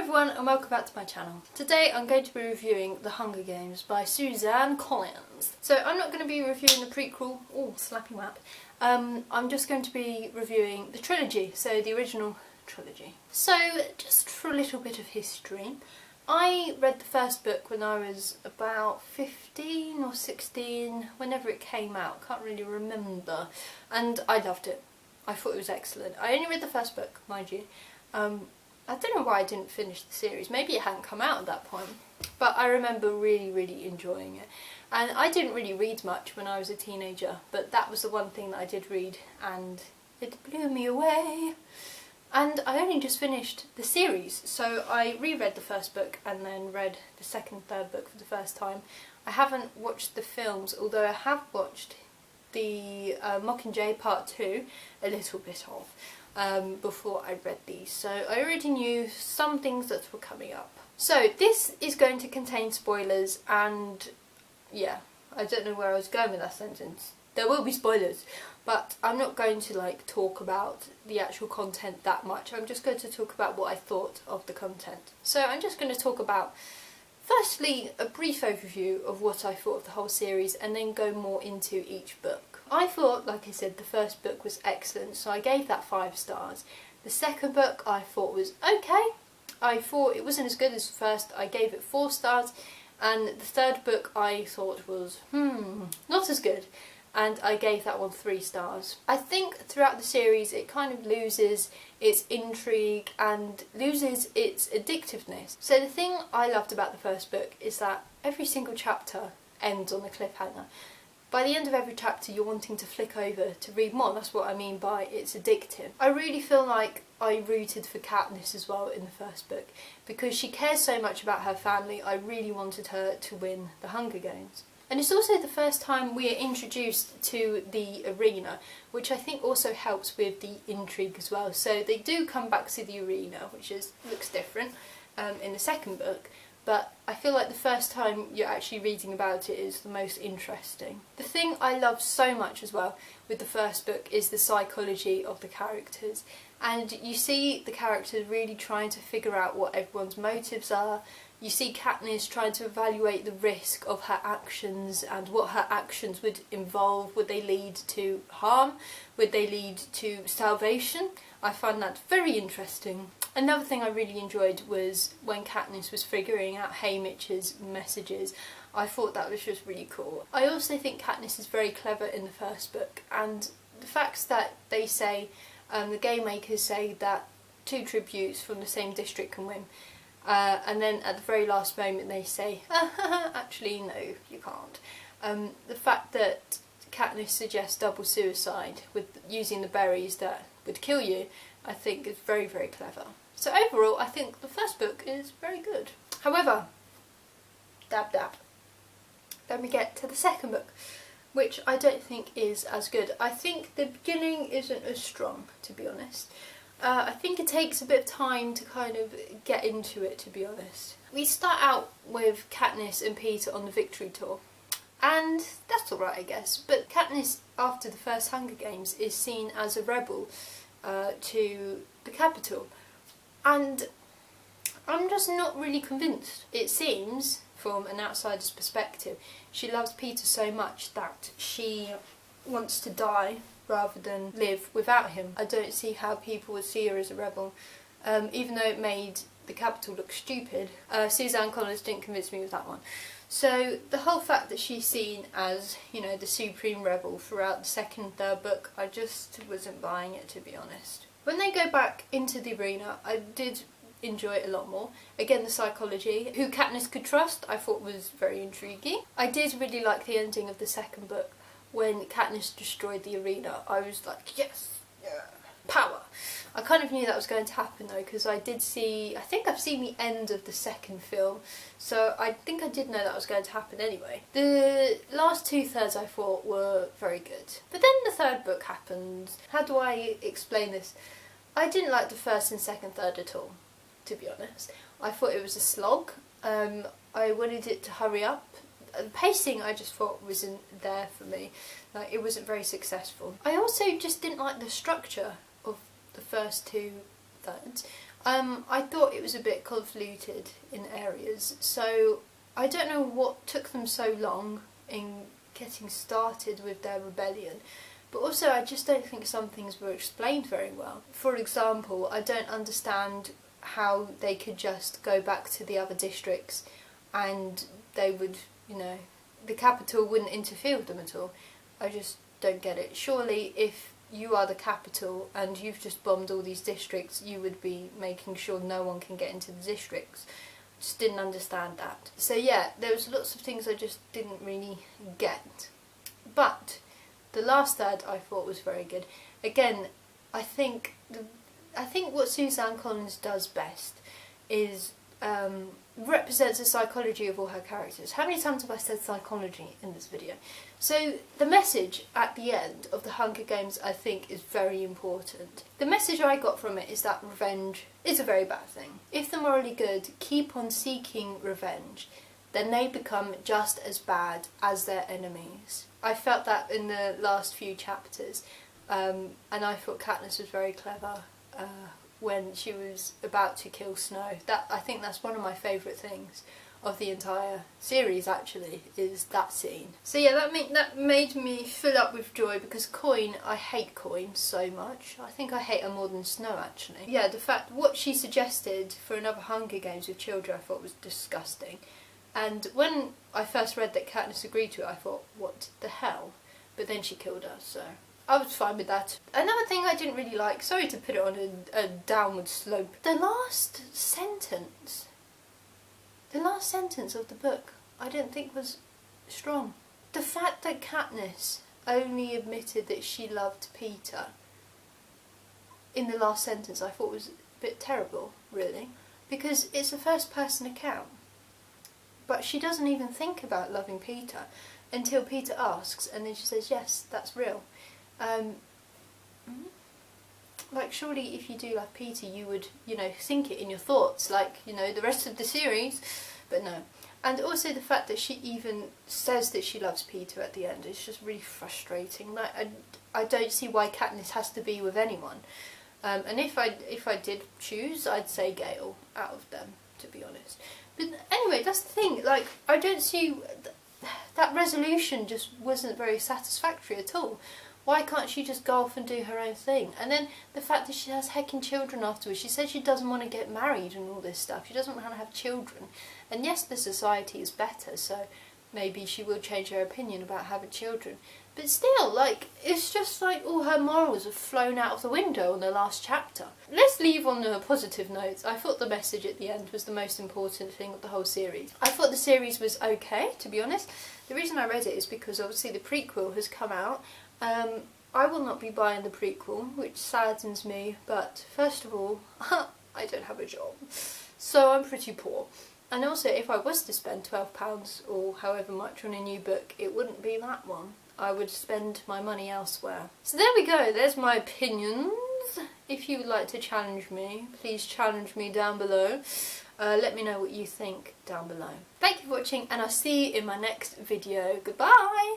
everyone and welcome back to my channel. Today I'm going to be reviewing The Hunger Games by Suzanne Collins. So I'm not going to be reviewing the prequel, slappy whap. I'm just going to be reviewing the trilogy, so the original trilogy. So just for a little bit of history, I read the first book when I was about 15 or 16, whenever it came out, can't really remember, and I loved it. I thought it was excellent. I only read the first book, mind you. I don't know why I didn't finish the series, maybe it hadn't come out at that point, but I remember really enjoying it. And I didn't really read much when I was a teenager, but that was the one thing that I did read and it blew me away. And I only just finished the series, so I reread the first book and then read the second and third book for the first time. I haven't watched the films, although I have watched the Mockingjay Part 2, a little bit of. Before I read these, so I already knew some things that were coming up. So this is going to contain spoilers, and yeah, I don't know where I was going with that sentence. There will be spoilers, but I'm not going to talk about the actual content that much. I'm just going to talk about what I thought of the content. So I'm just going to talk about, firstly, a brief overview of what I thought of the whole series, and then go more into each book. I thought, like I said, the first book was excellent, so I gave that 5 stars. The second book I thought was okay. I thought it wasn't as good as the first, I gave it 4 stars. And the third book I thought was, not as good, and I gave that one 3 stars. I think throughout the series it kind of loses its intrigue and loses its addictiveness. So the thing I loved about the first book is that every single chapter ends on a cliffhanger. By the end of every chapter you're wanting to flick over to read more. That's what I mean by it's addictive. I really feel like I rooted for Katniss as well in the first book. Because she cares so much about her family, I really wanted her to win the Hunger Games. And it's also the first time we are introduced to the arena, which I think also helps with the intrigue as well. So they do come back to the arena, which looks different in the second book. But I feel like the first time you're actually reading about it is the most interesting. The thing I love so much as well with the first book is the psychology of the characters. And you see the characters really trying to figure out what everyone's motives are. You see Katniss trying to evaluate the risk of her actions and what her actions would involve. Would they lead to harm? Would they lead to salvation? I find that very interesting. Another thing I really enjoyed was when Katniss was figuring out Haymitch's messages. I thought that was just really cool. I also think Katniss is very clever in the first book, and the facts that they say, the game makers say that 2 tributes from the same district can win. And then at the very last moment they say, actually no, you can't. The fact that Katniss suggests double suicide with using the berries that would kill you, I think is very clever. So overall, I think the first book is very good. However, dab. Then we get to the second book, which I don't think is as good. I think the beginning isn't as strong, to be honest. I think it takes a bit of time to kind of get into it, to be honest. We start out with Katniss and Peter on the victory tour, and that's alright I guess, but Katniss after the first Hunger Games is seen as a rebel to the capital, and I'm just not really convinced. It seems, from an outsider's perspective, she loves Peter so much that she wants to die rather than live without him. I don't see how people would see her as a rebel, even though it made the capital look stupid. Suzanne Collins didn't convince me with that one. So the whole fact that she's seen as, the supreme rebel throughout the second and third book, I just wasn't buying it, to be honest. When they go back into the arena, I did enjoy it a lot more. Again, the psychology, who Katniss could trust, I thought was very intriguing. I did really like the ending of the second book. When Katniss destroyed the arena, I was like, yes, yeah, power. I kind of knew that was going to happen though, because I think I've seen the end of the second film, so I think I did know that was going to happen anyway. The last 2/3 I thought were very good. But then the third book happened. How do I explain this? I didn't like the first and second third at all, to be honest. I thought it was a slog. I wanted it to hurry up. The pacing I just thought wasn't there for me. It wasn't very successful. I also just didn't like the structure of the first 2/3. I thought it was a bit convoluted in areas, so I don't know what took them so long in getting started with their rebellion, but also I just don't think some things were explained very well. For example, I don't understand how they could just go back to the other districts and they would, you know, the capital wouldn't interfere with them at all. I just don't get it. Surely if you are the capital and you've just bombed all these districts, you would be making sure no one can get into the districts. Just didn't understand that. So yeah, there was lots of things I just didn't really get. But the last third I thought was very good. Again, I think what Suzanne Collins does best is represents the psychology of all her characters. How many times have I said psychology in this video? So the message at the end of the Hunger Games, I think, is very important. The message I got from it is that revenge is a very bad thing. If the morally good keep on seeking revenge, then they become just as bad as their enemies. I felt that in the last few chapters, and I thought Katniss was very clever when she was about to kill Snow. I think that's one of my favourite things of the entire series, actually, is that scene. So yeah, that made me fill up with joy, because I hate Coin so much. I think I hate her more than Snow, actually. Yeah, what she suggested for another Hunger Games with children I thought was disgusting. And when I first read that Katniss agreed to it, I thought, what the hell? But then she killed her, so I was fine with that. Another thing I didn't really like, sorry to put it on a downward slope, the last sentence of the book I didn't think was strong. The fact that Katniss only admitted that she loved Peter in the last sentence I thought was a bit terrible, really, because it's a first person account, but she doesn't even think about loving Peter until Peter asks, and then she says, yes, that's real. Like, surely if you do love Peter, you would, you know, think it in your thoughts, like, you know, the rest of the series, but no. And also the fact that she even says that she loves Peter at the end is just really frustrating. Like, I don't see why Katniss has to be with anyone. And if I did choose, I'd say Gale out of them, to be honest. But anyway, that's the thing, like, I don't see, that resolution just wasn't very satisfactory at all. Why can't she just go off and do her own thing? And then the fact that she has heckin' children afterwards. She says she doesn't want to get married and all this stuff. She doesn't want to have children. And yes, the society is better, so maybe she will change her opinion about having children. But still, like, it's just like all her morals have flown out of the window in the last chapter. Let's leave on a positive note. I thought the message at the end was the most important thing of the whole series. I thought the series was okay, to be honest. The reason I read it is because obviously the prequel has come out. I will not be buying the prequel, which saddens me, but first of all, I don't have a job, so I'm pretty poor. And also, if I was to spend £12 or however much on a new book, it wouldn't be that one. I would spend my money elsewhere. So there we go, there's my opinions. If you would like to challenge me, please challenge me down below. Let me know what you think down below. Thank you for watching, and I'll see you in my next video. Goodbye!